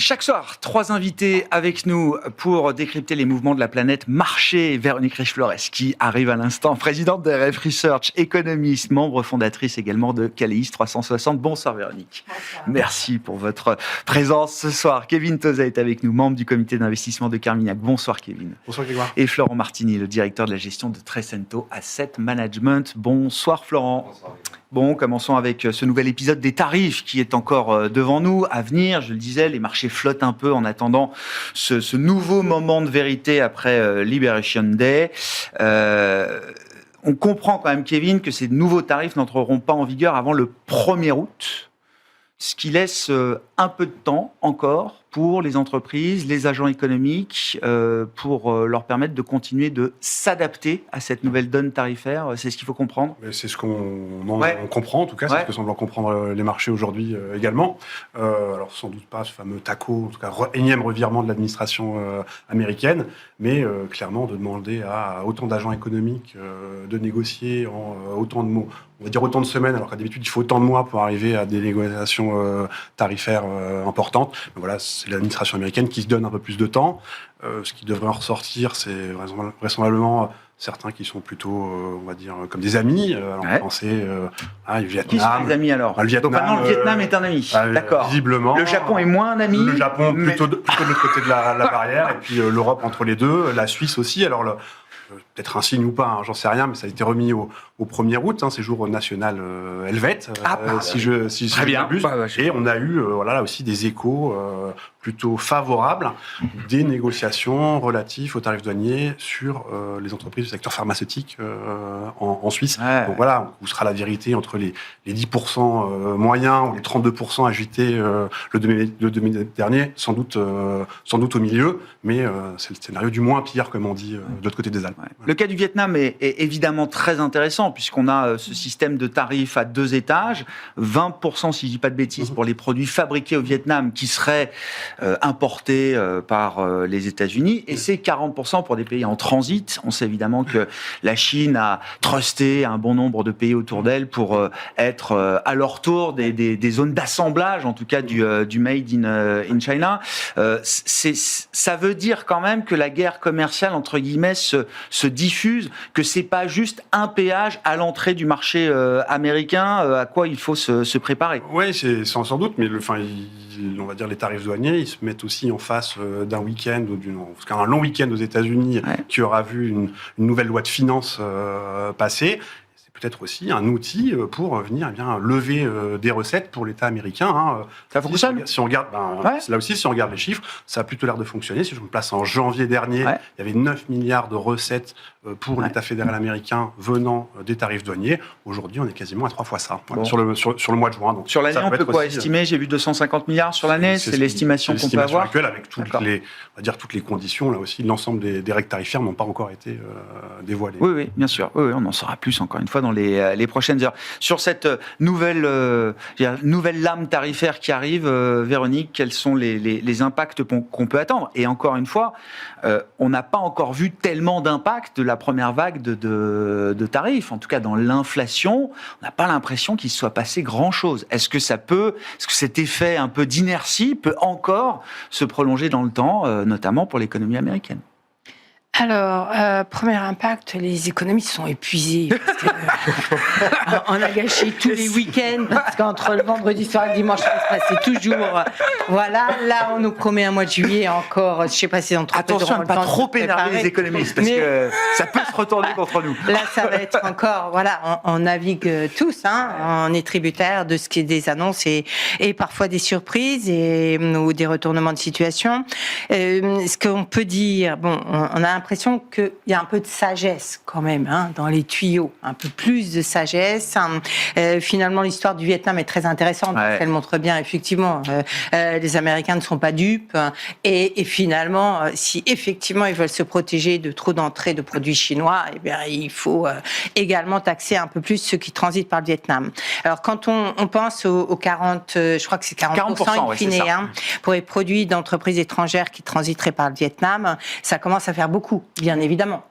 Chaque soir, 3 invités avec nous pour décrypter les mouvements de la planète marché. Véronique Riche-Flores qui arrive à l'instant, présidente de RF Research, économiste, membre fondatrice également de Caleis 360. Bonsoir Véronique. Bonsoir. Merci pour votre présence ce soir. Kevin Toza est avec nous, membre du comité d'investissement de Carmignac. Bonsoir Kevin. Bonsoir Grégoire. Et Florent Martini, le directeur de la gestion de Trecento Asset Management. Bonsoir Florent. Bonsoir. Bon, commençons avec ce nouvel épisode des tarifs qui est encore devant nous, à venir. Je le disais, les marchés flottent un peu en attendant ce nouveau moment de vérité après Liberation Day. On comprend quand même, Kevin, que ces nouveaux tarifs n'entreront pas en vigueur avant le 1er août, ce qui laisse un peu de temps encore pour les entreprises, les agents économiques, pour leur permettre de continuer de s'adapter à cette nouvelle donne tarifaire. C'est ce qu'il faut comprendre. Mais c'est ce qu'on comprend, en tout cas, c'est ce que semblent en comprendre les marchés aujourd'hui également. Alors sans doute pas ce fameux TACO, en tout cas énième revirement de l'administration américaine, mais clairement de demander à autant d'agents économiques de négocier en autant de mots. On va dire autant de semaines, alors qu'à d'habitude, il faut autant de mois pour arriver à des négociations tarifaires importantes. Mais voilà, c'est l'administration américaine qui se donne un peu plus de temps. Ce qui devrait en ressortir, c'est vraisemblablement certains qui sont plutôt, on va dire, comme des amis. Alors, on pensait le Vietnam. Qui sont les amis alors? Le Vietnam, donc maintenant, le Vietnam est un ami. D'accord. Visiblement. Le Japon est moins un ami. Le Japon plutôt de l'autre côté de la barrière. Et puis l'Europe entre les deux. La Suisse aussi. Alors, peut-être un signe ou pas, hein, j'en sais rien, mais ça a été remis au 1er août, hein, c'est jour national helvète, si je bien. m'abuse. Et on a eu là aussi des échos plutôt favorables des négociations relatives aux tarifs douaniers sur les entreprises du secteur pharmaceutique en Suisse. Ouais. Donc voilà, où sera la vérité entre les 10% moyens ou les 32% agités le 2000 dernier, sans doute au milieu, mais c'est le scénario du moins pire, comme on dit, de l'autre côté des Alpes. Ouais. Le cas du Vietnam est évidemment très intéressant puisqu'on a ce système de tarifs à 2 étages, 20% si je dis pas de bêtises pour les produits fabriqués au Vietnam qui seraient importés par les États-Unis et c'est 40% pour des pays en transit. On sait évidemment que la Chine a trusté un bon nombre de pays autour d'elle pour être à leur tour des zones d'assemblage, en tout cas du made in China. Ça veut dire quand même que la guerre commerciale entre guillemets se diffuse, que c'est pas juste un péage à l'entrée du marché américain, à quoi il faut se préparer. Oui, c'est sans doute, mais on va dire les tarifs douaniers, ils se mettent aussi en face d'un week-end ou un long week-end aux États-Unis qui aura vu une nouvelle loi de finances passer. Peut-être aussi un outil pour venir lever des recettes pour l'État américain. Ça fonctionne. Si on regarde, là aussi, si on regarde les chiffres, ça a plutôt l'air de fonctionner. Si je me place en janvier dernier, il y avait 9 milliards de recettes pour l'État fédéral américain venant des tarifs douaniers. Aujourd'hui, on est quasiment à 3 fois ça, sur le mois de juin. Donc, sur l'année, on peut quoi estimer? J'ai vu 250 milliards sur l'année, c'est l'estimation qu'on peut avoir actuelle, avec toutes les conditions. Là aussi, l'ensemble des règles tarifaires n'ont pas encore été dévoilées. Oui, bien sûr. Oui, on en saura plus, encore une fois, dans les prochaines heures. Sur cette nouvelle lame tarifaire qui arrive, Véronique, quels sont les impacts qu'on peut attendre? Et encore une fois, on n'a pas encore vu tellement d'impact de la première vague de tarifs. En tout cas, dans l'inflation, on n'a pas l'impression qu'il se soit passé grand-chose. Est-ce que cet effet un peu d'inertie peut encore se prolonger dans le temps, notamment pour l'économie américaine? Alors, premier impact, les économistes sont épuisés. On a gâché tous les week-ends, parce qu'entre le vendredi soir et le dimanche, ça se passait toujours. Voilà, là, on nous promet un mois de juillet encore. Je ne sais pas si c'est entre attention à ne pas trop énerver les économistes, parce que ça peut se retourner contre nous. Là, ça va être encore. Voilà, on navigue tous. On est tributaire de ce qui est des annonces et parfois des surprises ou des retournements de situation. Ce qu'on peut dire, on a l'impression qu'il y a un peu de sagesse quand même dans les tuyaux, un peu plus de sagesse. Finalement, l'histoire du Vietnam est très intéressante parce qu'elle montre bien effectivement les Américains ne sont pas dupes et finalement, si effectivement ils veulent se protéger de trop d'entrées de produits chinois, il faut également taxer un peu plus ceux qui transitent par le Vietnam. Alors quand on pense aux 40, je crois que c'est 40% in fine, pour les produits d'entreprises étrangères qui transiteraient par le Vietnam, ça commence à faire beaucoup. coût, bien évidemment.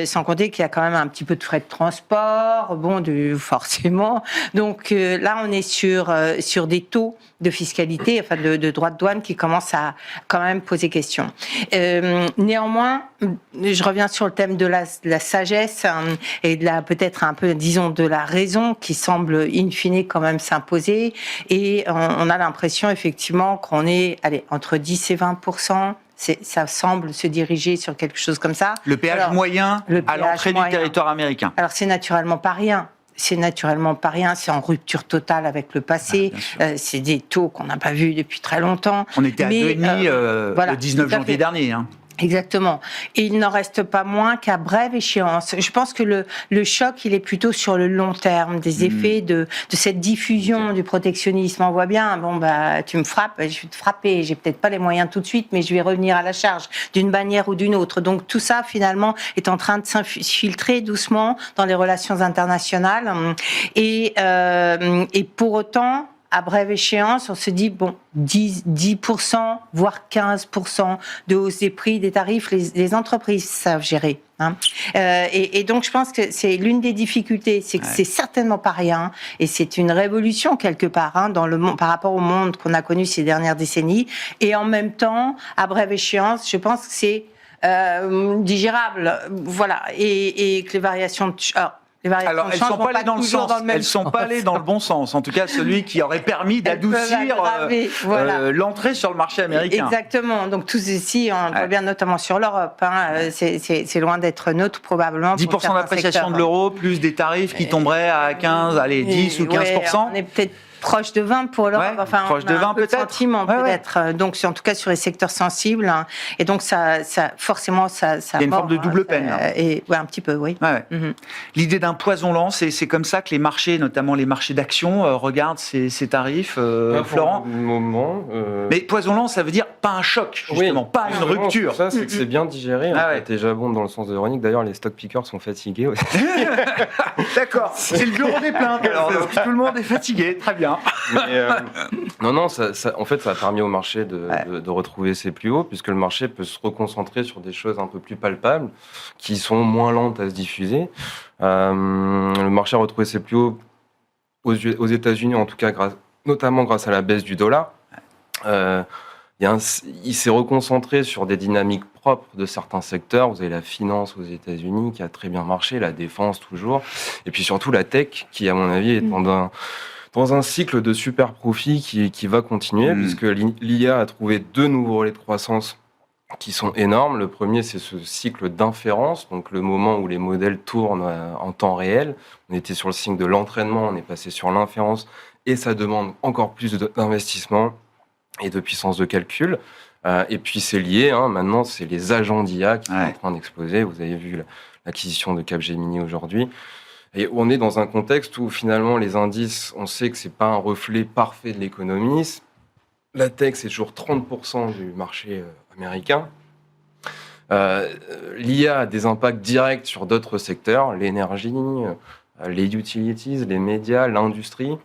Sans compter qu'il y a quand même un petit peu de frais de transport, forcément. Donc là, on est sur des taux de fiscalité, enfin de droits de douane qui commencent à quand même poser question. Néanmoins, je reviens sur le thème de la sagesse et de peut-être un peu, disons, de la raison qui semble in fine quand même s'imposer. Et on a l'impression effectivement qu'on est, entre 10 et 20%. Ça semble se diriger sur quelque chose comme ça. Le péage moyen à l'entrée du territoire américain. Alors c'est naturellement pas rien. C'est en rupture totale avec le passé. C'est des taux qu'on n'a pas vus depuis très longtemps. On était à 2,5 le 19 janvier dernier. Exactement. Et il n'en reste pas moins qu'à brève échéance. Je pense que le choc, il est plutôt sur le long terme, des effets de cette diffusion du protectionnisme. On voit bien, tu me frappes, je vais te frapper. J'ai peut-être pas les moyens tout de suite, mais je vais revenir à la charge d'une manière ou d'une autre. Donc tout ça, finalement, est en train de s'infiltrer doucement dans les relations internationales. Et pour autant, à brève échéance, on se dit, 10%, voire 15% de hausse des prix, des tarifs, les entreprises savent gérer. Et donc, je pense que c'est l'une des difficultés, c'est que c'est certainement pas rien, et c'est une révolution quelque part dans le monde, par rapport au monde qu'on a connu ces dernières décennies. Et en même temps, à brève échéance, je pense que c'est digérable, voilà, et que les variations alors, elles sont pas allées dans le sens. Elles sont pas allées dans le bon sens. En tout cas, celui qui aurait permis d'adoucir l'entrée sur le marché américain. Exactement. Donc tout ceci, on voit bien notamment sur l'Europe. C'est loin d'être neutre probablement. 10% d'appréciation de l'euro plus des tarifs qui tomberaient à 10 ou 15%. On est peut-être proche de 20 pour l'Europe, proche de 20 peut-être. Sentiment peut-être. Donc en tout cas sur les secteurs sensibles, et donc ça forcément ça. Il y a une forme de double peine. Et un petit peu, oui. L'idée d'un poison lent, c'est comme ça que les marchés, notamment les marchés d'actions, regardent ces tarifs, Florent. Pour le moment. Mais poison lent, ça veut dire pas un choc, justement, pas une rupture. Ça, c'est que c'est bien digéré. C'est déjà bon dans le sens de Véronique. D'ailleurs, les stock pickers sont fatigués aussi. D'accord. C'est le bureau des plaintes. Alors tout le monde est fatigué. Très bien. Mais, non, ça, en fait, ça a permis au marché de retrouver ses plus hauts, puisque le marché peut se reconcentrer sur des choses un peu plus palpables, qui sont moins lentes à se diffuser. Le marché a retrouvé ses plus hauts aux États-Unis, en tout cas, notamment grâce à la baisse du dollar. Il s'est reconcentré sur des dynamiques propres de certains secteurs. Vous avez la finance aux États-Unis qui a très bien marché, la défense toujours, et puis surtout la tech qui, à mon avis, est dans un cycle de super profit qui va continuer, puisque l'IA a trouvé 2 nouveaux relais de croissance qui sont énormes. Le premier, c'est ce cycle d'inférence, donc le moment où les modèles tournent en temps réel. On était sur le cycle de l'entraînement, on est passé sur l'inférence, et ça demande encore plus d'investissement et de puissance de calcul. Et puis c'est lié, maintenant, c'est les agents d'IA qui sont en train d'exploser. Vous avez vu l'acquisition de Capgemini aujourd'hui. Et on est dans un contexte où finalement les indices, on sait que c'est pas un reflet parfait de l'économie. La tech, c'est toujours 30% du marché américain. L'IA a des impacts directs sur d'autres secteurs, l'énergie, les utilities, les médias, l'industrie.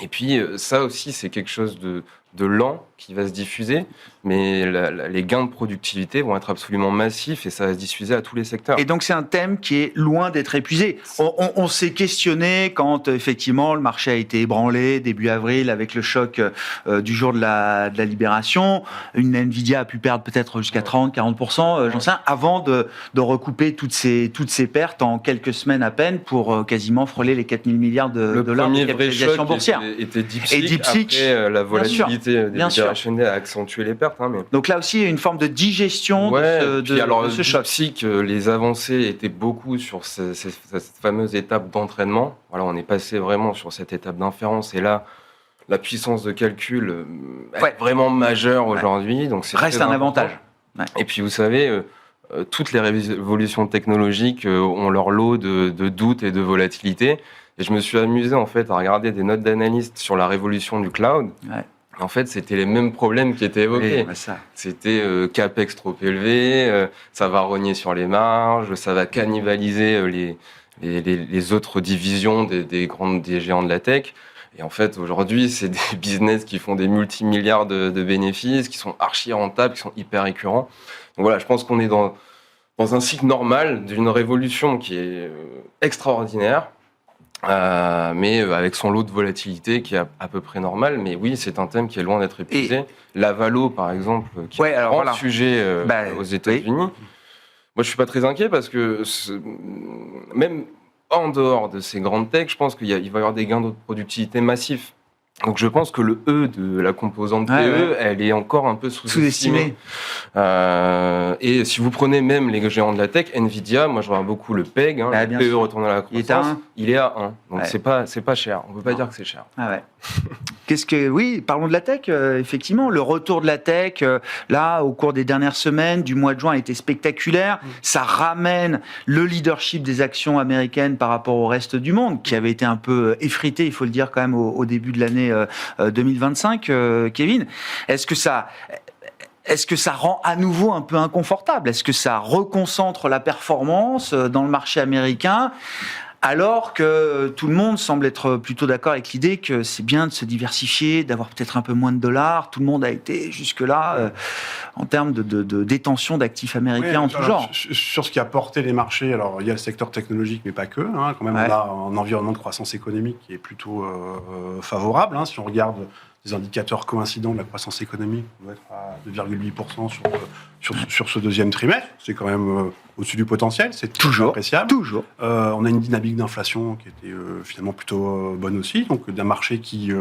Et puis ça aussi, c'est quelque chose de lent qui va se diffuser, mais les gains de productivité vont être absolument massifs et ça va se diffuser à tous les secteurs. Et donc c'est un thème qui est loin d'être épuisé. On s'est questionné quand effectivement le marché a été ébranlé début avril avec le choc du jour de la libération. Une Nvidia a pu perdre peut-être jusqu'à 30-40%, j'en sais rien, avant de recouper toutes ces pertes en quelques semaines à peine pour quasiment frôler les 4 000 milliards de dollars de capitalisation boursière. Était DeepSeek. Après, la volatilité des opérationnels a accentué les pertes. Donc là aussi, il y a une forme de digestion de ce choc. DeepSeek, les avancées étaient beaucoup sur cette fameuse étape d'entraînement. Voilà, on est passé vraiment sur cette étape d'inférence et là, la puissance de calcul est vraiment majeure aujourd'hui. Donc c'est reste un avantage. Et puis vous savez, toutes les révolutions technologiques ont leur lot de doutes et de volatilité. Et je me suis amusé en fait à regarder des notes d'analystes sur la révolution du cloud. En fait, c'était les mêmes problèmes qui étaient évoqués. C'était CAPEX trop élevé, ça va rogner sur les marges, ça va cannibaliser les autres divisions des géants de la tech. Et en fait, aujourd'hui, c'est des business qui font des multimilliards de bénéfices, qui sont archi rentables, qui sont hyper récurrents. Donc voilà, je pense qu'on est dans un cycle normal d'une révolution qui est extraordinaire, mais avec son lot de volatilité qui est à peu près normal. Mais oui, c'est un thème qui est loin d'être épuisé. La valo, par exemple, qui est un grand sujet aux États-Unis. Moi, je suis pas très inquiet parce que même en dehors de ces grandes techs, je pense qu'il va y avoir des gains de productivité massifs. Donc je pense que le E de la composante PE, elle est encore un peu sous-estimée. Et si vous prenez même les géants de la tech, Nvidia, moi je regarde beaucoup le PEG, le PE retourne à la croissance, il est à 1. Donc c'est pas cher. On peut pas dire que c'est cher. Oui, parlons de la tech. Effectivement, le retour de la tech, là, au cours des dernières semaines, du mois de juin, a été spectaculaire. Ça ramène le leadership des actions américaines par rapport au reste du monde, qui avait été un peu effrité, il faut le dire quand même, au début de l'année 2025, Kevin. Est-ce que ça rend à nouveau un peu inconfortable? Est-ce que ça reconcentre la performance dans le marché américain, alors que tout le monde semble être plutôt d'accord avec l'idée que c'est bien de se diversifier, d'avoir peut-être un peu moins de dollars? Tout le monde a été jusque-là en termes de détention d'actifs américains en tout genre. Sur ce qui a porté les marchés, alors il y a le secteur technologique, mais pas que. Quand même, on a un environnement de croissance économique qui est plutôt favorable. Si on regarde des indicateurs coïncidents de la croissance économique, on doit être à 2,8% sur ce deuxième trimestre. C'est quand même au-dessus du potentiel, c'est toujours appréciable. Toujours. On a une dynamique d'inflation qui était finalement plutôt bonne aussi, donc d'un marché qui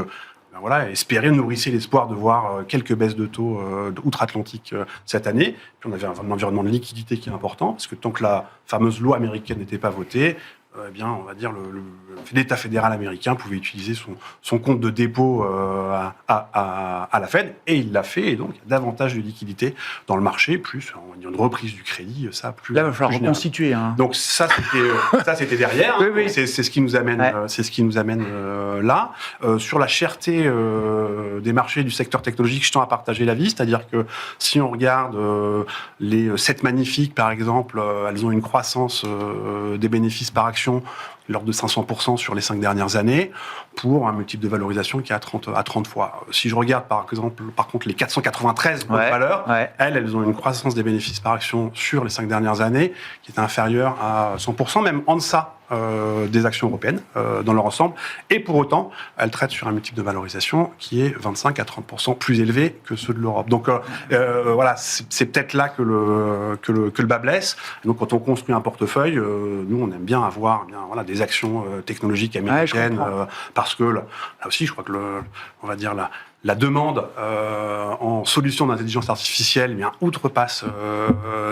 espérait, nourrissait l'espoir de voir quelques baisses de taux outre-Atlantique cette année. Puis on avait un environnement de liquidité qui est important, parce que tant que la fameuse loi américaine n'était pas votée, on va dire l'État fédéral américain pouvait utiliser son compte de dépôt à la Fed, et il l'a fait, et donc il y a davantage de liquidité dans le marché, plus une reprise du crédit, ça plus. Là, il va falloir reconstituer. Donc ça c'était derrière. Oui. C'est ce qui nous amène, là. Sur la cherté des marchés du secteur technologique, je tends à partager l'avis, c'est-à-dire que si on regarde les 7 magnifiques, par exemple, elles ont une croissance des bénéfices par action de l'ordre de 500% sur les 5 dernières années, pour un multiple de valorisation qui est à 30 fois. Si je regarde par contre les 493 valeurs, elles ont une croissance des bénéfices par action sur les 5 dernières années qui est inférieure à 100%, même en deçà des actions européennes dans leur ensemble, et pour autant elles traitent sur un multiple de valorisation qui est 25 à 30% plus élevé que ceux de l'Europe. Donc c'est peut-être là que le bas blesse. Et donc quand on construit un portefeuille, nous on aime bien avoir des actions technologiques américaines, parce que là aussi je crois que la demande en solutions d'intelligence artificielle outrepasse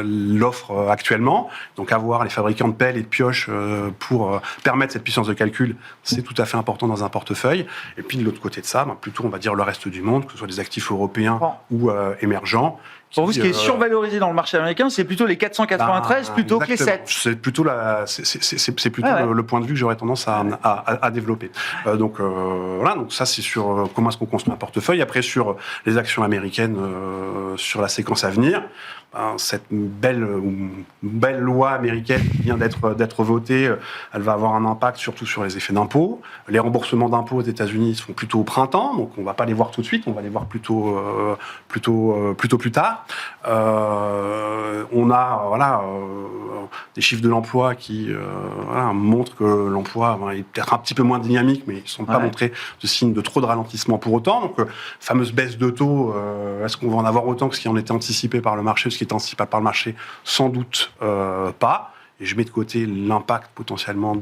l'offre actuellement. Donc avoir les fabricants de pelles et de pioches pour permettre cette puissance de calcul, c'est tout à fait important dans un portefeuille. Et puis de l'autre côté de ça, plutôt on va dire le reste du monde, que ce soit des actifs européens ou émergents. Pour vous, ce qui est survalorisé dans le marché américain, c'est plutôt les 493 plutôt que les 7. C'est plutôt le point de vue que j'aurais tendance à développer. Donc ça c'est sur comment est-ce qu'on construit un portefeuille. Après sur les actions américaines, sur la séquence à venir, cette belle loi américaine qui vient d'être votée, elle va avoir un impact surtout sur les effets d'impôts. Les remboursements d'impôts aux États-Unis se font plutôt au printemps, donc on ne va pas les voir tout de suite, on va les voir plutôt plus tard. On a des chiffres de l'emploi qui montrent que l'emploi est peut-être un petit peu moins dynamique, mais ils ne sont pas montrés de signes de trop de ralentissement pour autant. Donc, fameuse baisse de taux, est-ce qu'on va en avoir autant que ce qui en était anticipé par le marché, ce qui est anticipé par le marché? Sans doute pas. Et je mets de côté l'impact potentiellement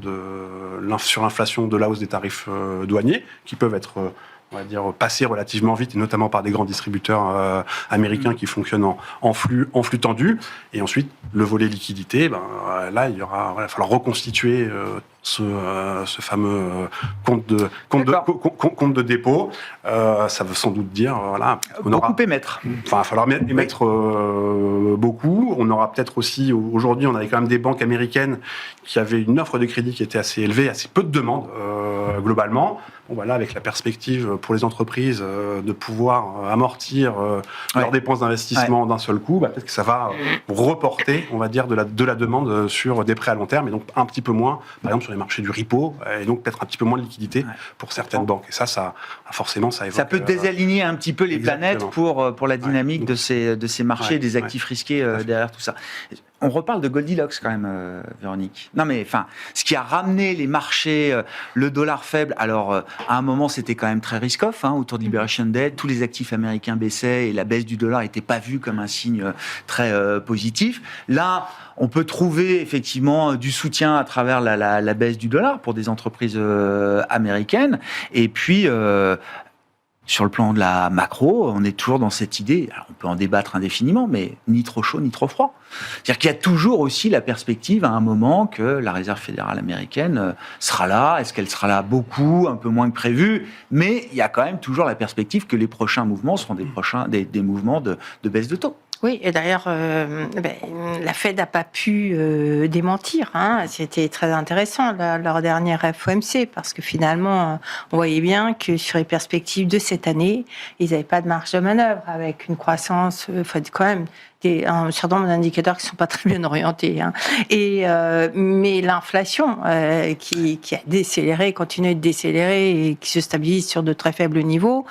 sur l'inflation de la hausse des tarifs douaniers, qui peuvent être on va dire, passer relativement vite, et notamment par des grands distributeurs américains qui fonctionnent en flux tendu. Et ensuite, le volet liquidité, là, il va falloir reconstituer ce fameux compte de dépôt. Ça veut sans doute dire, émettre. Enfin, il va falloir émettre beaucoup. On aura peut-être aussi, aujourd'hui, on avait quand même des banques américaines qui avaient une offre de crédit qui était assez élevée, assez peu de demandes globalement. Là, avec la perspective pour les entreprises de pouvoir amortir leurs dépenses d'investissement d'un seul coup, peut-être que ça va reporter, on va dire, de la demande sur des prêts à long terme, et donc un petit peu moins, par exemple, sur les marchés du repo, et donc peut-être un petit peu moins de liquidité pour certaines banques. Et ça forcément, ça évoque... Ça peut désaligner un petit peu les planètes pour la dynamique de ces marchés, des actifs risqués derrière tout ça. on reparle de Goldilocks quand même, Véronique. Non mais enfin, ce qui a ramené les marchés, le dollar faible. Alors à un moment, c'était quand même très risk-off autour de Liberation Day. Tous les actifs américains baissaient et la baisse du dollar n'était pas vue comme un signe très positif. Là, on peut trouver effectivement du soutien à travers la baisse du dollar pour des entreprises américaines. Et puis sur le plan de la macro, on est toujours dans cette idée, alors on peut en débattre indéfiniment, mais ni trop chaud, ni trop froid. C'est-à-dire qu'il y a toujours aussi la perspective à un moment que la Réserve fédérale américaine sera là. Est-ce qu'elle sera là beaucoup, un peu moins que prévu? Mais il y a quand même toujours la perspective que les prochains mouvements seront des mouvements de baisse de taux. Oui, et d'ailleurs, la Fed n'a pas pu démentir. C'était très intéressant, leur dernière FOMC, parce que finalement, on voyait bien que sur les perspectives de cette année, ils n'avaient pas de marge de manœuvre, avec une croissance, quand même, un certain nombre d'indicateurs qui ne sont pas très bien orientés. Mais l'inflation qui a décéléré, continue de décélérer et qui se stabilise sur de très faibles niveaux,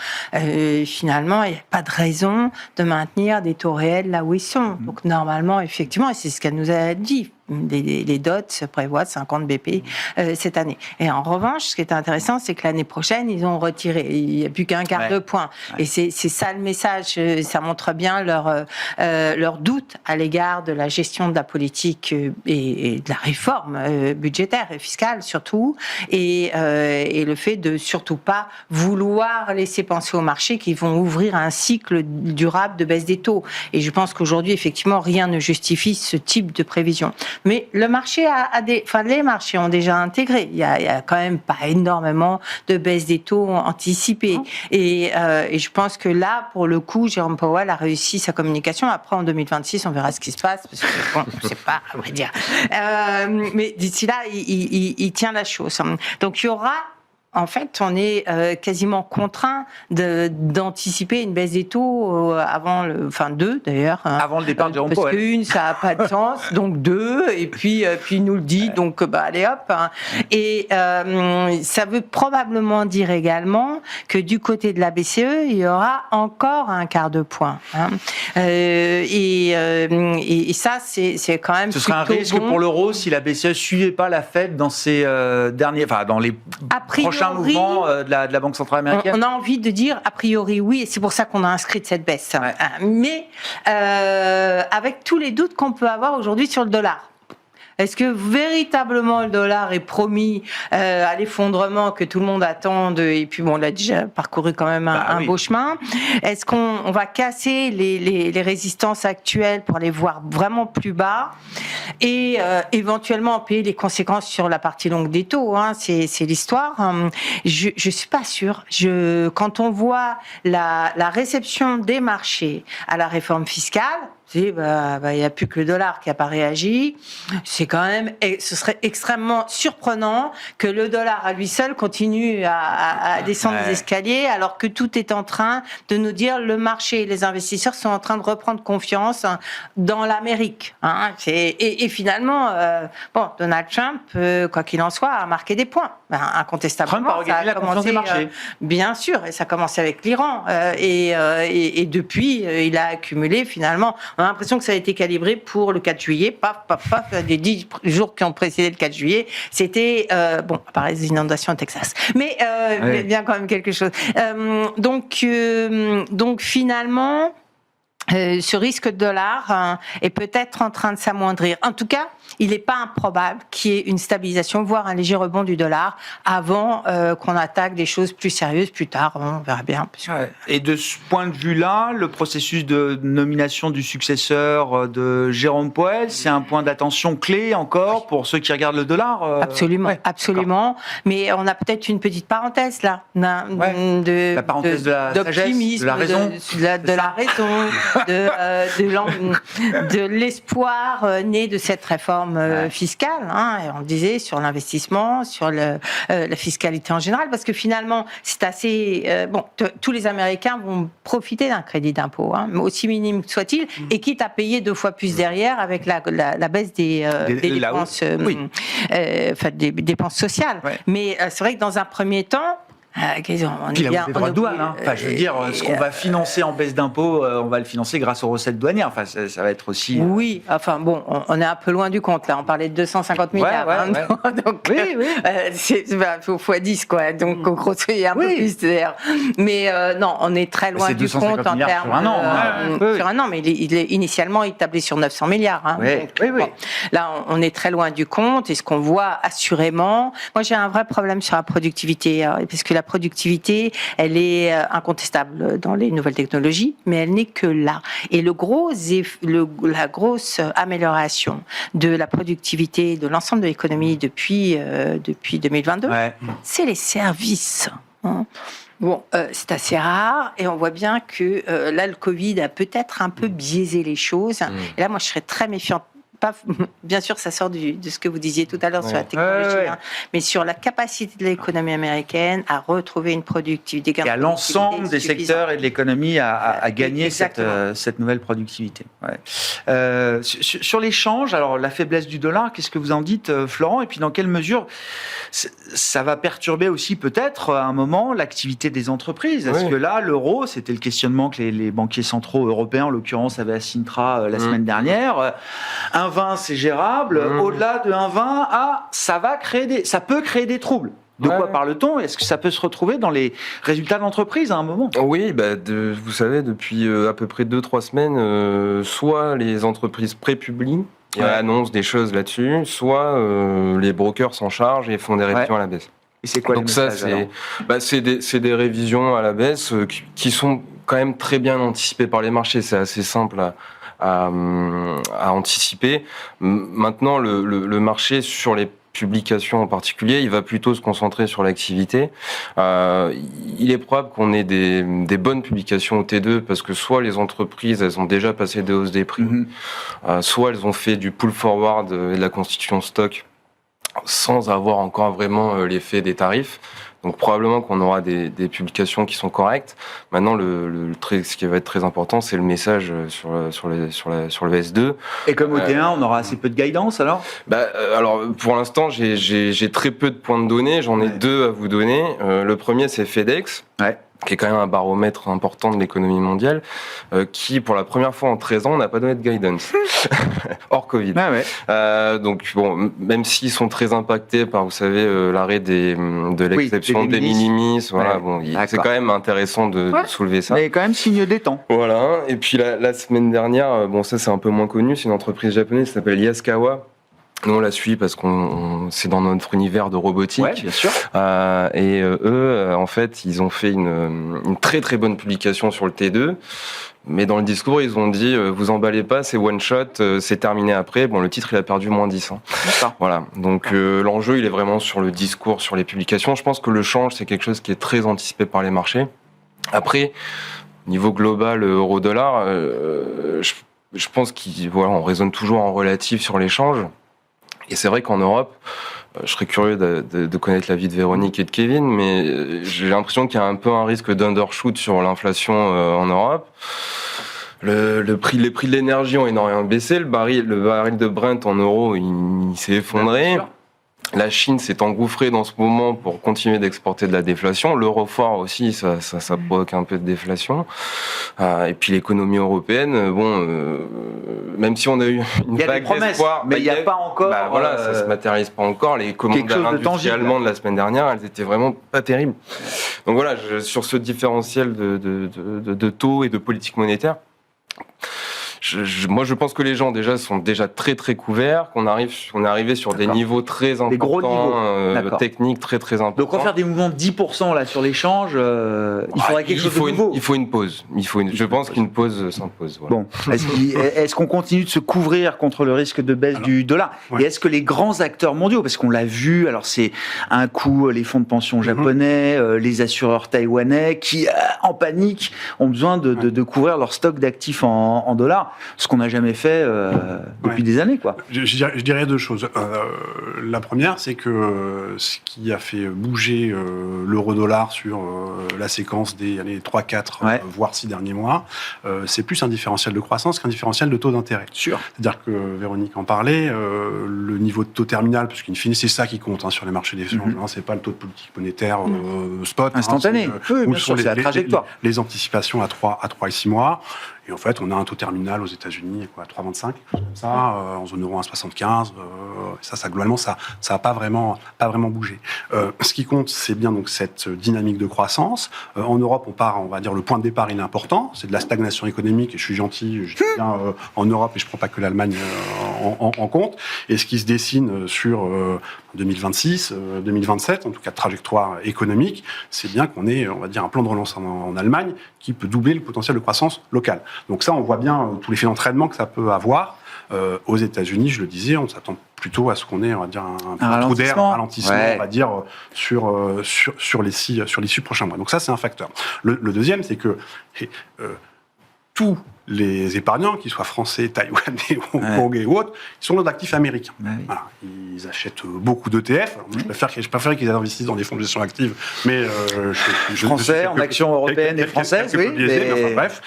finalement, il n'y a pas de raison de maintenir des taux réels là où ils sont. Donc normalement, effectivement, et c'est ce qu'elle nous a dit, les dots se prévoient de 50 BP cette année. Et en revanche, ce qui est intéressant, c'est que l'année prochaine, ils ont retiré. Il n'y a plus qu'un quart de point. Ouais. Et c'est ça le message. Ça montre bien leur doute à l'égard de la gestion de la politique et de la réforme budgétaire et fiscale surtout. Et le fait de surtout pas vouloir laisser penser aux marchés qu'ils vont ouvrir un cycle durable de baisse des taux. Et je pense qu'aujourd'hui, effectivement, rien ne justifie ce type de prévision. Mais le marché les marchés ont déjà intégré. Il y a quand même pas énormément de baisse des taux anticipés. Et je pense que là, pour le coup, Jérôme Powell a réussi sa communication. Après, en 2026, on verra ce qui se passe, parce que bon, on ne sait pas, à vrai dire. Mais d'ici là, il tient la chose. Donc, il y aura... En fait, on est quasiment contraint d'anticiper une baisse des taux avant deux d'ailleurs. Avant le départ de Jérôme Powell. Parce qu'une, ça n'a pas de sens, donc deux, et puis il nous le dit, donc allez hop. Et ça veut probablement dire également que du côté de la BCE, il y aura encore un quart de point. Et ça, c'est quand même. Ce serait un risque pour l'euro si la BCE suivait pas la Fed dans ses dans les prochains mouvements de la Banque centrale américaine. On a envie de dire a priori oui, et c'est pour ça qu'on a inscrit cette baisse. Ouais. Mais avec tous les doutes qu'on peut avoir aujourd'hui sur le dollar. Est-ce que véritablement le dollar est promis à l'effondrement que tout le monde attend et puis bon, on a déjà parcouru quand même un beau chemin. Est-ce qu'on va casser les résistances actuelles pour les voir vraiment plus bas et éventuellement payer les conséquences sur la partie longue des taux, c'est l'histoire. Je suis pas sûre. Quand on voit la réception des marchés à la réforme fiscale, il n'y a plus que le dollar qui n'a pas réagi. C'est quand même, ce serait extrêmement surprenant que le dollar à lui seul continue à descendre les escaliers, alors que tout est en train de nous dire le marché et les investisseurs sont en train de reprendre confiance dans l'Amérique. Et finalement, Donald Trump, quoi qu'il en soit, a marqué des points. Incontestablement. Trump a regagné la confiance des marchés. Bien sûr, et ça a commencé avec l'Iran. Et depuis, il a accumulé finalement. On a l'impression que ça a été calibré pour le 4 juillet. Les 10 jours qui ont précédé le 4 juillet, c'était, à part les inondations au Texas. Mais bien quand même quelque chose. Donc finalement, ce risque de dollar est peut-être en train de s'amoindrir. En tout cas, il n'est pas improbable qu'il y ait une stabilisation, voire un léger rebond du dollar avant qu'on attaque des choses plus sérieuses plus tard. On verra bien. Et de ce point de vue-là, le processus de nomination du successeur de Jérôme Powell, c'est un point d'attention clé encore pour ceux qui regardent le dollar. Absolument, absolument. Mais on a peut-être une petite parenthèse là, la parenthèse de la sagesse, de la raison, de la raison, de l'espoir né de cette réforme fiscale. Et on disait sur l'investissement, sur la fiscalité en général, parce que finalement, c'est assez... tous les Américains vont profiter d'un crédit d'impôt, aussi minime soit-il, et quitte à payer 2 fois plus derrière avec la baisse des dépenses, des dépenses sociales. Ouais. Mais c'est vrai que dans un premier temps, Puis là, vous avez des droits de douane. Enfin, je veux dire, ce qu'on va financer en baisse d'impôts, on va le financer grâce aux recettes douanières. Enfin, ça va être aussi... Oui, enfin bon, on est un peu loin du compte, là. On parlait de 250 milliards. Donc, oui. C'est fois 10, quoi. Donc, au gros, il y a un peu plus, d'ailleurs. Mais non, on est très loin du compte en termes... Sur un an. Sur un an, mais initialement, il tablait sur 900 milliards. Oui. Là, on est très loin du compte. Et ce qu'on voit, assurément... Moi, j'ai un vrai problème sur la productivité, parce que la productivité, elle est incontestable dans les nouvelles technologies, mais elle n'est que là. Et la grosse amélioration de la productivité de l'ensemble de l'économie depuis 2022, c'est les services. Bon, c'est assez rare et on voit bien que là, le Covid a peut-être un peu biaisé les choses. Et là, moi, je serais très méfiante. Bien sûr, ça sort de ce que vous disiez tout à l'heure sur la technologie, mais sur la capacité de l'économie américaine à retrouver une productivité. Et à l'ensemble des secteurs et de l'économie à gagner cette nouvelle productivité. Sur l'échange, alors la faiblesse du dollar, qu'est-ce que vous en dites, Florent? Et puis dans quelle mesure ça va perturber aussi peut-être à un moment l'activité des entreprises? Est-ce que là, l'euro, c'était le questionnement que les banquiers centraux européens, en l'occurrence, avaient à Sintra la semaine dernière. 1,20 c'est gérable. Au-delà de 1,20, ça peut créer des troubles. De quoi parle-t-on? Est-ce que ça peut se retrouver dans les résultats d'entreprise à un moment? Oui, vous savez, depuis à peu près 2-3 semaines, soit les entreprises prépublient et annoncent des choses là-dessus, soit les brokers s'en chargent et font des révisions à la baisse. Et c'est quoi? Donc ça, c'est des révisions à la baisse qui sont quand même très bien anticipées par les marchés. C'est assez simple à anticiper. Maintenant, le marché sur les publications en particulier, il va plutôt se concentrer sur l'activité. Il est probable qu'on ait des bonnes publications au T2 parce que soit les entreprises, elles ont déjà passé des hausses des prix, soit elles ont fait du pull forward et de la constitution stock sans avoir encore vraiment l'effet des tarifs. Donc probablement qu'on aura des publications qui sont correctes. Maintenant, ce qui va être très important, c'est le message sur le S2. Et comme au T1, on aura assez peu de guidance alors? Alors pour l'instant, j'ai très peu de points de données. J'en ai deux à vous donner. Le premier, c'est FedEx. Qui est quand même un baromètre important de l'économie mondiale, qui, pour la première fois en 13 ans, n'a pas donné de guidance, hors Covid. Donc, bon, même s'ils sont très impactés par, vous savez, l'arrêt de l'exception des minimis, voilà, c'est quand même intéressant de soulever ça. Mais quand même signe des temps. Voilà, et puis la semaine dernière, ça c'est un peu moins connu, c'est une entreprise japonaise qui s'appelle Yaskawa. Nous, on la suit parce c'est dans notre univers de robotique. Ouais, bien sûr. Et eux, en fait, ils ont fait une très très bonne publication sur le T2. Mais dans le discours, ils ont dit, vous emballez pas, c'est one shot, c'est terminé après. Bon, le titre, il a perdu moins 10. Voilà. Donc, l'enjeu, il est vraiment sur le discours, sur les publications. Je pense que le change, c'est quelque chose qui est très anticipé par les marchés. Après, niveau global, euro-dollar, je pense on raisonne toujours en relatif sur l'échange. Et c'est vrai qu'en Europe, je serais curieux de connaître l'avis de Véronique et de Kevin, mais j'ai l'impression qu'il y a un peu un risque d'undershoot sur l'inflation en Europe. Les prix de l'énergie ont énormément baissé. Le baril de Brent en euros, il s'est effondré. La Chine s'est engouffrée dans ce moment pour continuer d'exporter de la déflation. L'euro fort aussi, ça provoque un peu de déflation. Et puis l'économie européenne, même si on a eu une vague d'espoir, mais il n'y a pas encore. Ça se matérialise pas encore. Les commandes d'industrie allemande la semaine dernière, elles étaient vraiment pas terribles. Donc voilà, sur ce différentiel de taux et de politique monétaire. Moi, je pense que les gens sont déjà très très couverts, qu'on est arrivé sur des niveaux très importants, gros niveaux. Techniques très très importants. Donc on va faire des mouvements de 10% là sur l'échange. Il faudrait quelque chose de nouveau. Il faut une pause. Je pense qu'une pause s'impose. Voilà. Bon, est-ce qu'on continue de se couvrir contre le risque de baisse du dollar? Et est-ce que les grands acteurs mondiaux, parce qu'on l'a vu, alors c'est un coup les fonds de pension japonais, les assureurs taïwanais qui en panique ont besoin de couvrir leur stock d'actifs en dollars. ce qu'on n'a jamais fait depuis des années, quoi. Je dirais deux choses. La première, c'est que ce qui a fait bouger l'euro-dollar sur la séquence des 3-4, voire 6 derniers mois, c'est plus un différentiel de croissance qu'un différentiel de taux d'intérêt. Sûr. C'est-à-dire que Véronique en parlait, le niveau de taux terminal, parce qu'in fine, c'est ça qui compte sur les marchés des changes, c'est pas le taux de politique monétaire spot. Instantané. Oui, bien sûr, c'est la trajectoire. Les anticipations à 3 et 6 mois. Et en fait, on a un taux terminal aux États-Unis à 3,25, quelque chose comme ça, en zone euro à 75. Ça, globalement, ça n'a pas vraiment bougé. Ce qui compte, c'est bien donc cette dynamique de croissance. En Europe, on va dire, le point de départ, il est important. C'est de la stagnation économique. Et je suis gentil, je dis bien en Europe, et je ne prends pas que l'Allemagne en compte. Et ce qui se dessine sur 2026, 2027, en tout cas de trajectoire économique, c'est bien qu'on ait, on va dire, un plan de relance en Allemagne qui peut doubler le potentiel de croissance locale. Donc ça, on voit bien tous les faits d'entraînement que ça peut avoir. Aux États-Unis, je le disais, on s'attend plutôt à ce qu'on ait, on va dire, un trou d'air, un ralentissement, on va dire, sur les 6 prochains mois. Donc ça, c'est un facteur. Le deuxième, c'est que tous les épargnants, qu'ils soient français, taïwanais, hongkongais ou autres, ils sont dans d'actifs américains. Voilà. Ils achètent beaucoup d'ETF. Je préfère qu'ils investissent dans des fonds de gestion active, mais français en actions européennes et françaises, oui. Mais enfin, bref,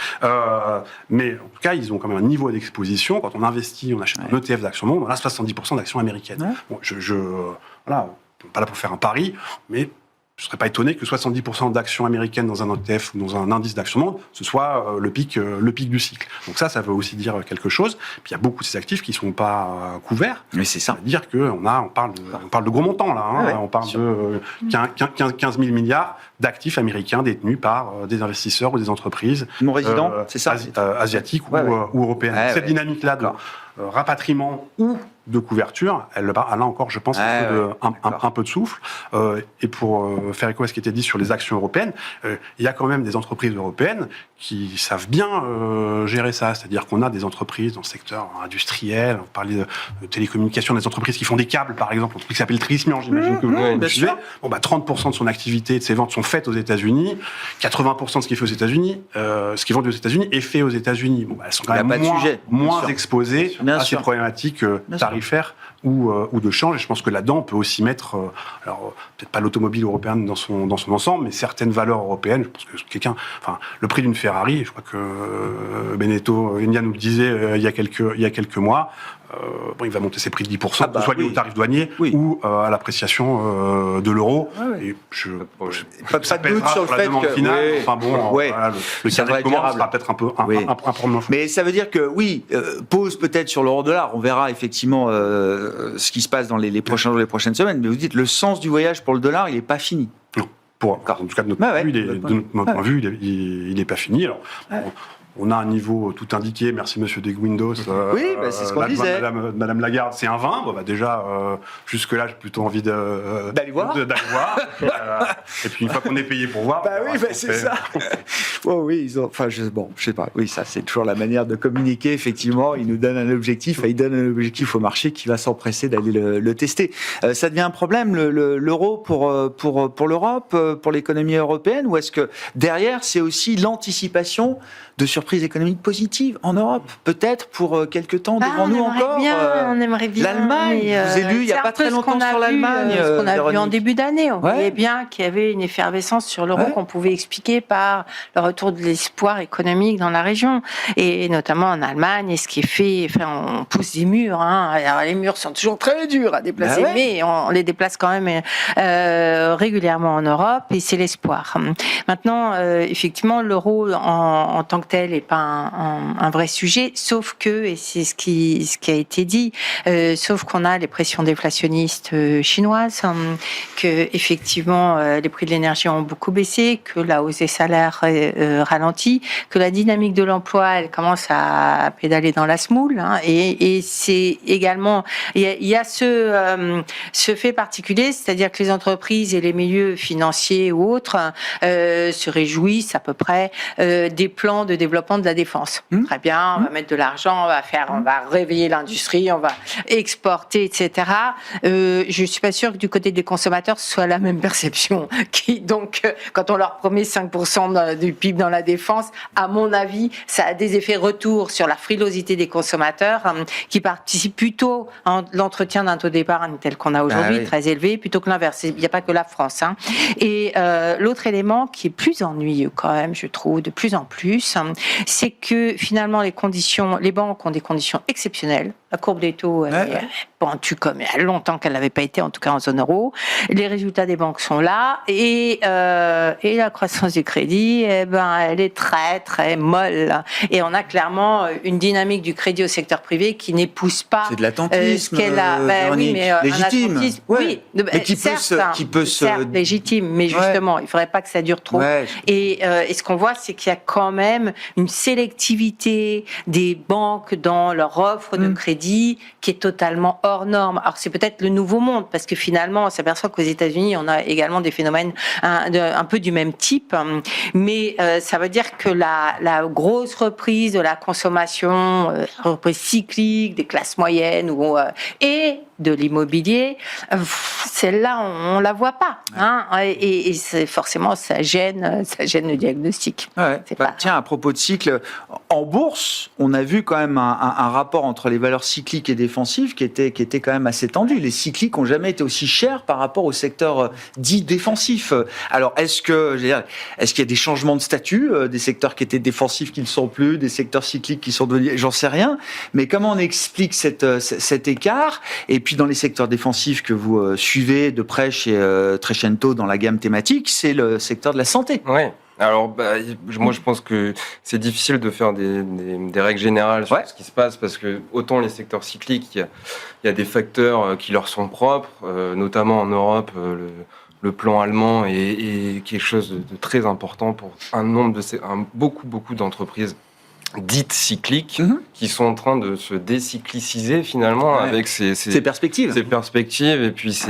mais en tout cas, ils ont quand même un niveau d'exposition. Quand on investit, on achète un ETF d'Action Monde, on a 70% d'actions américaines. Bon, voilà, on n'est pas là pour faire un pari, mais je ne serais pas étonné que 70% d'actions américaines dans un ETF ou dans un indice d'Action Monde, ce soit le pic du cycle. Donc ça veut aussi dire quelque chose. Puis il y a beaucoup de ces actifs qui ne sont pas couverts. Mais c'est ça. Ça veut dire qu'on parle de gros montants, là. On parle de 15 000 milliards d'actifs américains détenus par des investisseurs ou des entreprises non-résidents, c'est ça, asiatiques ou européennes. Cette dynamique-là de rapatriement ou de couverture, elle a encore, je pense, un peu de souffle. Et pour faire écho à ce qui était dit sur les actions européennes, il y a quand même des entreprises européennes qui savent bien gérer ça. C'est-à-dire qu'on a des entreprises dans le secteur industriel, on parlait de télécommunications, des entreprises qui font des câbles, par exemple, un truc qui s'appelle Trismian, j'imagine que vous suivez. 30% de son activité et de ses ventes sont faites aux États-Unis, 80% de ce qui est fait aux États-Unis, ce qui est vendu aux États-Unis est fait aux États-Unis. Elles sont quand même moins exposées à ces problématiques tarifaires ou de change. Et je pense que là-dedans, on peut aussi mettre, alors peut-être pas l'automobile européenne dans son ensemble, mais certaines valeurs européennes. Je pense que le prix d'une Ferrari, je crois que Benedetto Enia nous le disait il y a quelques mois. Il va monter ses prix de 10%, que ce soit lié au tarif douanier ou à l'appréciation de l'euro. Et pas de doute sur le fait que finale, le carnet de commande sera peut-être un peu mais ça veut dire que pause peut-être sur l'euro-dollar. On verra effectivement ce qui se passe dans les prochains jours, les prochaines semaines. Mais vous dites le sens du voyage pour le dollar, il n'est pas fini. Non. En tout cas, de notre point de vue, il n'est pas fini. Alors, on a un niveau tout indiqué, merci monsieur Desguindos. C'est ce qu'on disait. Madame Lagarde, c'est un 20. Déjà, jusque-là, j'ai plutôt envie d'aller voir. Et puis, une fois qu'on est payé pour voir... c'est ça. Je sais pas. Oui, ça, c'est toujours la manière de communiquer, effectivement. Ils nous donnent un objectif, ils donnent un objectif au marché qui va s'empresser d'aller le tester. Ça devient un problème, l'euro, pour l'Europe, pour l'économie européenne, ou est-ce que derrière, c'est aussi l'anticipation de surprises économiques positives en Europe, peut-être pour quelques temps devant nous encore. On aimerait bien. L'Allemagne, vous avez lu il n'y a pas très longtemps sur l'Allemagne. Ce qu'on a vu en début d'année, on voyait bien qu'il y avait une effervescence sur l'euro qu'on pouvait expliquer par le retour de l'espoir économique dans la région, et notamment en Allemagne. Et ce qui est fait, on pousse des murs. Alors, les murs sont toujours très durs à déplacer, mais on les déplace quand même régulièrement en Europe, et c'est l'espoir. Maintenant, effectivement, l'euro en tant que tel n'est pas un vrai sujet, sauf que, et c'est ce qui a été dit, sauf qu'on a les pressions déflationnistes chinoises, que effectivement les prix de l'énergie ont beaucoup baissé, que la hausse des salaires ralentit, que la dynamique de l'emploi elle commence à pédaler dans la semoule, et c'est également il y a ce fait particulier, c'est-à-dire que les entreprises et les milieux financiers ou autres se réjouissent à peu près des plans de développement développement de la défense. Très bien, on va mettre de l'argent, on va réveiller l'industrie, on va exporter, etc. Je suis pas sûre que du côté des consommateurs, ce soit la même perception. Donc, quand on leur promet 5% du PIB dans la défense, à mon avis, ça a des effets retour sur la frilosité des consommateurs qui participent plutôt à l'entretien d'un taux d'épargne tel qu'on a aujourd'hui, très élevé, plutôt que l'inverse. Il n'y a pas que la France. Et l'autre élément qui est plus ennuyeux quand même, je trouve, de plus en plus, c'est que finalement les banques ont des conditions exceptionnelles. La courbe des taux est pentue comme il y a longtemps qu'elle n'avait pas été, en tout cas en zone euro. Les résultats des banques sont là et la croissance du crédit, elle est très très molle. Et on a clairement une dynamique du crédit au secteur privé qui n'épouse pas. C'est de l'attentisme, oui, mais légitime. Oui, mais qui peut certes, légitime, mais justement, il ne faudrait pas que ça dure trop. Et ce qu'on voit, c'est qu'il y a quand même une sélectivité des banques dans leur offre de crédit qui est totalement hors norme. Alors c'est peut-être le nouveau monde, parce que finalement, on s'aperçoit qu'aux États-Unis, on a également des phénomènes un peu du même type, mais ça veut dire que la grosse reprise de la consommation, reprise cyclique des classes moyennes et de l'immobilier, celle-là, on la voit pas, et c'est forcément ça gêne le diagnostic. Tiens, à propos de cycle, en bourse, on a vu quand même un rapport entre les valeurs cycliques et défensives qui était quand même assez tendu. Les cycliques n'ont jamais été aussi chers par rapport au secteur dit défensif. Alors, est-ce qu'il y a des changements de statut, des secteurs qui étaient défensifs qui ne le sont plus, des secteurs cycliques qui sont devenus, j'en sais rien, mais comment on explique cet écart? Et puis dans les secteurs défensifs que vous suivez de près chez Trecento dans la gamme thématique, c'est le secteur de la santé. Oui. Alors, moi, je pense que c'est difficile de faire des règles générales sur ce qui se passe, parce que autant les secteurs cycliques, il y a des facteurs qui leur sont propres, notamment en Europe, le plan allemand est quelque chose de très important pour beaucoup d'entreprises dites cycliques qui sont en train de se décycliciser finalement avec ces perspectives. Et puis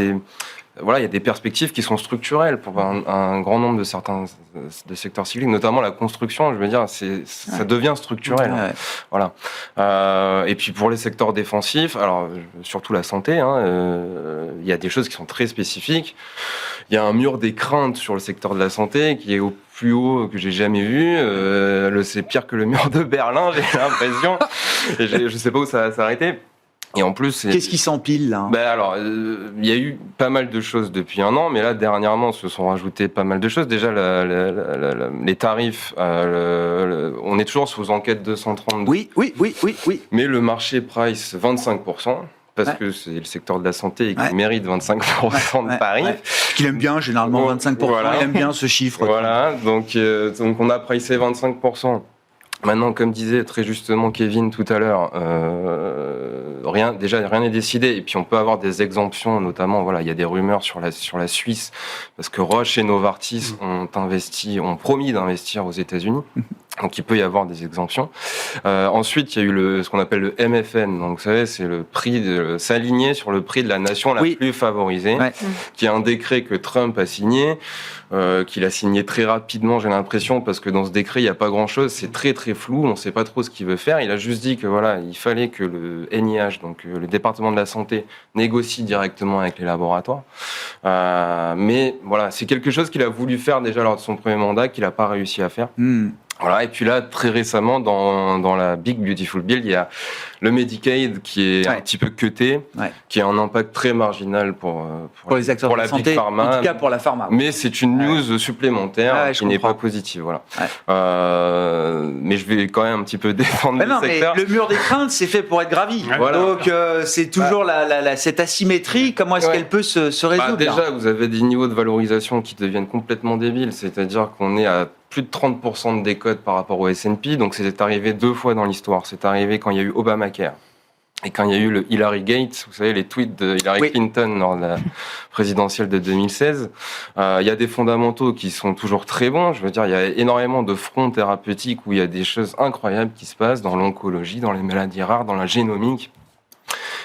il y a des perspectives qui sont structurelles pour un grand nombre de secteurs cycliques, notamment la construction. Je veux dire, ça devient structurel. Voilà. Et puis pour les secteurs défensifs, alors surtout la santé, il y a des choses qui sont très spécifiques. Il y a un mur des craintes sur le secteur de la santé qui est au plus haut que j'ai jamais vu. C'est pire que le mur de Berlin, j'ai l'impression. Et je sais pas où ça va s'arrêter. Et en plus, qu'est-ce qui s'empile là? Alors, il y a eu pas mal de choses depuis un an, mais là dernièrement se sont rajoutées pas mal de choses. Déjà, les tarifs, on est toujours sous enquête 230. Oui. Mais le marché price 25%. Parce que c'est le secteur de la santé et qu'il mérite 25% de tarifs. Qu'il aime bien, généralement 25%. Voilà. Il aime bien ce chiffre. Voilà, donc on a pricé 25%. Maintenant, comme disait très justement Kevin tout à l'heure, rien n'est décidé. Et puis on peut avoir des exemptions, notamment, il y a des rumeurs sur la Suisse, parce que Roche et Novartis ont promis d'investir aux États-Unis. Donc il peut y avoir des exemptions. Ensuite, il y a eu ce qu'on appelle le MFN. Donc vous savez, c'est le prix de s'aligner sur le prix de la nation la plus favorisée, qui est un décret que Trump a signé, qu'il a signé très rapidement, j'ai l'impression, parce que dans ce décret, il n'y a pas grand-chose. C'est très très flou. On ne sait pas trop ce qu'il veut faire. Il a juste dit que il fallait que le NIH, donc le département de la santé, négocie directement avec les laboratoires. Mais voilà, c'est quelque chose qu'il a voulu faire déjà lors de son premier mandat, qu'il n'a pas réussi à faire. Voilà, et puis là, très récemment, dans la Big Beautiful Bill, il y a le Medicaid qui est un petit peu cuté, qui a un impact très marginal pour les acteurs de la santé, Big Pharma, en tout cas pour la pharma. Mais c'est une news supplémentaire qui n'est pas positive. Voilà. Mais je vais quand même un petit peu défendre le secteur. Mais le mur des craintes, c'est fait pour être gravi. Voilà. Donc c'est toujours cette asymétrie. Comment est-ce qu'elle peut se résoudre? Déjà, vous avez des niveaux de valorisation qui deviennent complètement débiles. C'est-à-dire qu'on est à plus de 30% de décote par rapport au S&P, donc c'est arrivé 2 fois dans l'histoire. C'est arrivé quand il y a eu Obamacare et quand il y a eu le Hillary Gate, vous savez, les tweets de Hillary Clinton lors de la présidentielle de 2016. Il y a des fondamentaux qui sont toujours très bons. Je veux dire, il y a énormément de fronts thérapeutiques où il y a des choses incroyables qui se passent dans l'oncologie, dans les maladies rares, dans la génomique.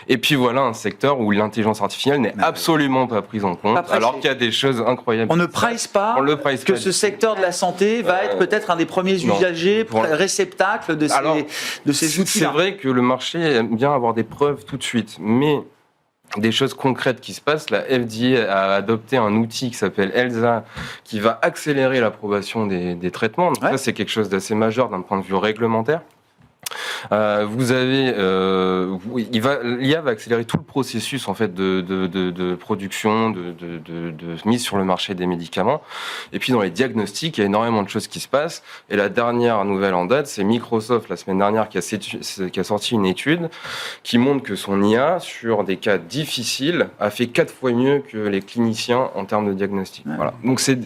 Et puis voilà un secteur où l'intelligence artificielle n'est absolument pas prise en compte, alors qu'il y a des choses incroyables. On ne price pas que ce secteur de la santé va être peut-être un des premiers usagers, réceptacles de ces outils. C'est vrai que le marché aime bien avoir des preuves tout de suite, mais des choses concrètes qui se passent. La FDA a adopté un outil qui s'appelle ELSA, qui va accélérer l'approbation des traitements. Donc ça, c'est quelque chose d'assez majeur d'un point de vue réglementaire. L'IA va accélérer tout le processus en fait de production, de mise sur le marché des médicaments. Et puis dans les diagnostics, il y a énormément de choses qui se passent. Et la dernière nouvelle en date, c'est Microsoft la semaine dernière qui a sorti une étude qui montre que son IA sur des cas difficiles a fait 4 fois mieux que les cliniciens en termes de diagnostic. Ouais. Voilà. Donc c'est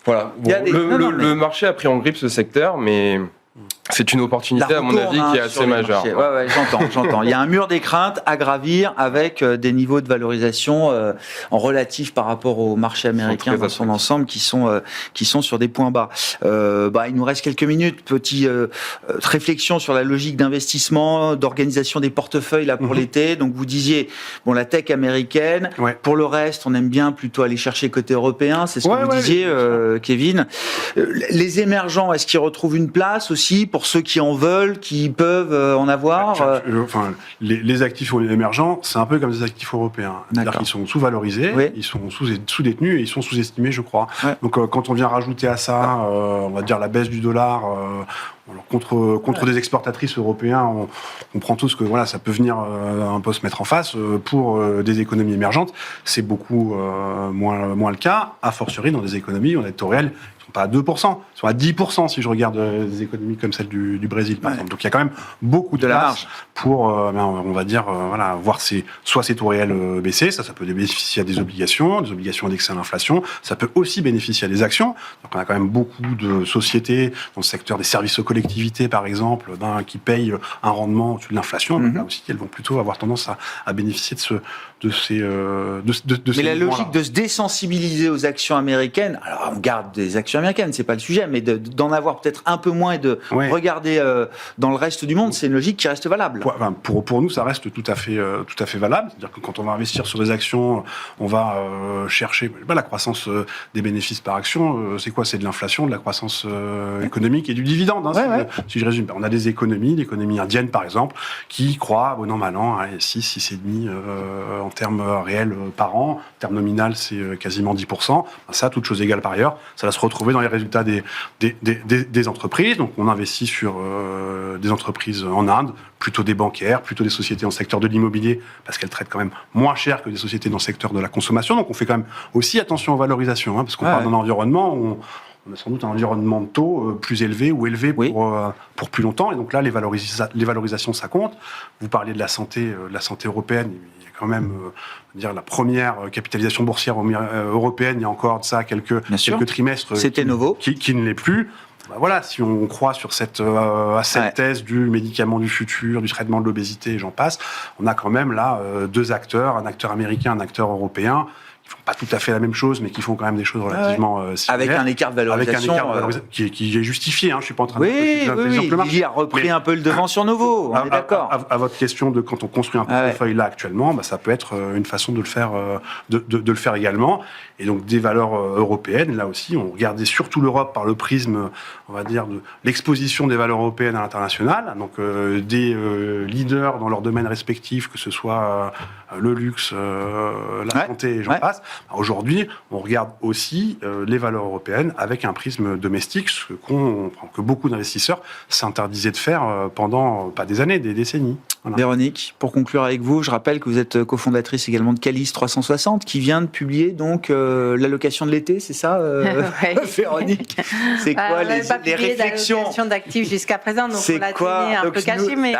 bon, le marché a pris en grippe ce secteur, mais c'est une opportunité, à mon avis, qui est assez majeure. Ouais, j'entends. Il y a un mur des craintes à gravir avec des niveaux de valorisation en relatif par rapport au marché américain dans son ensemble qui sont sur des points bas. Il nous reste quelques minutes. Petite réflexion sur la logique d'investissement, d'organisation des portefeuilles là pour l'été. Donc vous disiez, la tech américaine. Ouais. Pour le reste, on aime bien plutôt aller chercher côté européen. C'est ce que vous disiez, Kevin. Les émergents, est-ce qu'ils retrouvent une place aussi pour ceux qui en veulent, qui peuvent en avoir les actifs émergents, c'est un peu comme des actifs européens. C'est-à-dire qu'ils sont sous-valorisés, ils sont sous-détenus et ils sont sous-estimés, je crois. Ouais. Donc quand on vient rajouter à ça, on va dire la baisse du dollar, contre des exportatrices européens, on prend tous que ça peut venir un peu se mettre en face. Pour des économies émergentes, c'est beaucoup moins le cas, a fortiori dans des économies où on a des taux réels pas à 2%, ils sont à 10% si je regarde des économies comme celle du Brésil, par exemple. Donc il y a quand même beaucoup de marge pour, on va dire, voir soit ces taux réels baisser, ça peut bénéficier à des obligations indexées à l'inflation, ça peut aussi bénéficier à des actions. Donc on a quand même beaucoup de sociétés dans le secteur des services aux collectivités, par exemple, qui payent un rendement au-dessus de l'inflation. Donc là aussi, elles vont plutôt avoir tendance à bénéficier de ces Mais la logique de se désensibiliser aux actions américaines, alors on garde des actions américaine, c'est pas le sujet, mais d'en avoir peut-être un peu moins et de regarder dans le reste du monde, c'est une logique qui reste valable. Pour nous, ça reste tout à fait valable. C'est-à-dire que quand on va investir sur des actions, on va chercher la croissance des bénéfices par action. C'est quoi ? C'est de l'inflation, de la croissance économique et du dividende. Si je résume, on a des économies, l'économie indienne par exemple, qui croît, bon an, mal an, 6,5 en termes réels par an. En termes nominal, c'est quasiment 10%. Ça, toutes choses égales par ailleurs, ça va se retrouver dans les résultats des entreprises. Donc on investit sur des entreprises en Inde, plutôt des bancaires, plutôt des sociétés dans le secteur de l'immobilier, parce qu'elles traitent quand même moins cher que des sociétés dans le secteur de la consommation. Donc on fait quand même aussi attention aux valorisations, parce qu'on parle d'un environnement où on a sans doute un environnement de taux plus élevé ou élevé pour plus longtemps. Et donc là, les valorisations, ça compte. Vous parliez de la santé européenne. Il y a quand même la première capitalisation boursière européenne, il y a encore de ça quelques trimestres. C'était nouveau. Qui ne l'est plus. Si on croit sur cette thèse du médicament du futur, du traitement de l'obésité, et j'en passe, on a quand même là deux acteurs, un acteur américain, un acteur européen, qui font pas tout à fait la même chose, mais qui font quand même des choses relativement similaires. Avec un écart de valorisation. Qui est justifié, je suis pas en train de... Il a repris un peu le devant sur Novo, on est d'accord. À votre question de quand on construit un portefeuille là actuellement, ça peut être une façon de le faire, de le faire également. Et donc des valeurs européennes, là aussi, on regardait surtout l'Europe par le prisme, on va dire, de l'exposition des valeurs européennes à l'international. Donc des leaders dans leurs domaines respectifs, que ce soit le luxe, la santé, et j'en passe. Aujourd'hui, on regarde aussi les valeurs européennes avec un prisme domestique, ce que beaucoup d'investisseurs s'interdisaient de faire pendant pas des années, des décennies. Voilà. Véronique, pour conclure avec vous, je rappelle que vous êtes cofondatrice également de Calis 360, qui vient de publier donc l'allocation de l'été, c'est ça, Véronique? C'est quoi les réflexions d'allocation d'actifs jusqu'à présent, donc on l'a tenu un peu caché, mais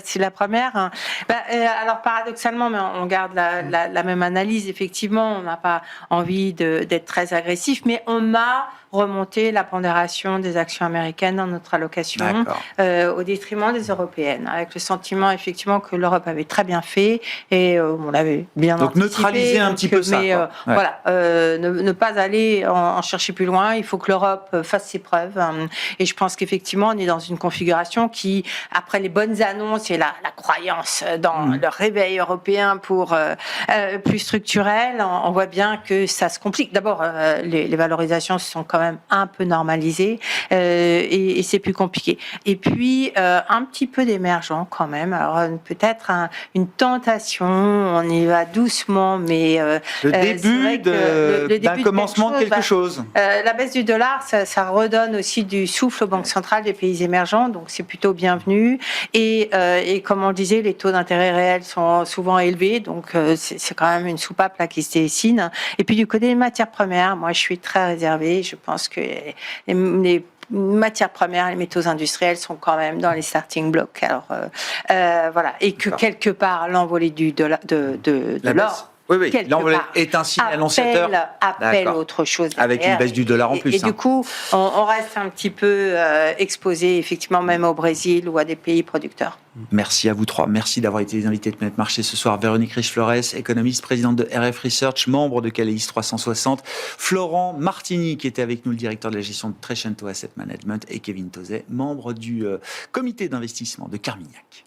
c'est la première. Alors paradoxalement, mais on garde la même analyse. Effectivement, on n'a pas envie d'être très agressif, mais on a remonté la pondération des actions américaines dans notre allocation au détriment des européennes, avec le sentiment sentiment effectivement que l'Europe avait très bien fait et on l'avait bien donc anticipé. neutraliser un petit peu ça. Mais Ouais. voilà, ne pas aller en chercher plus loin. Il faut que l'Europe fasse ses preuves. Et je pense qu'effectivement, on est dans une configuration qui, après les bonnes annonces et la croyance dans le réveil européen pour plus structurel, on voit bien que ça se complique. D'abord, les valorisations sont quand même un peu normalisées et c'est plus compliqué. Et puis, un petit peu d'émergent quand même. Alors, peut-être une tentation, on y va doucement, mais... le début d'un commencement de quelque chose. La baisse du dollar, ça redonne aussi du souffle aux banques centrales des pays émergents, donc c'est plutôt bienvenu. Et comme on le disait, les taux d'intérêt réels sont souvent élevés, donc c'est quand même une soupape là qui se dessine. Et puis du côté des matières premières, moi je suis très réservée. Je pense que les matières premières, les métaux industriels sont quand même dans les starting blocks. Alors voilà, et que quelque part l'envolée de l'or. Oui, l'envolée est un signe annonciateur. Appelle autre chose derrière. Avec une baisse du dollar en plus. Et du coup, on reste un petit peu exposé, effectivement, même au Brésil ou à des pays producteurs. Merci à vous trois. Merci d'avoir été les invités de Planète Marché ce soir. Véronique Riche-Flores, économiste, présidente de RF Research, membre de Caleis 360. Florent Martini, qui était avec nous, le directeur de la gestion de Trecento Asset Management. Et Kevin Tauzet, membre du comité d'investissement de Carmignac.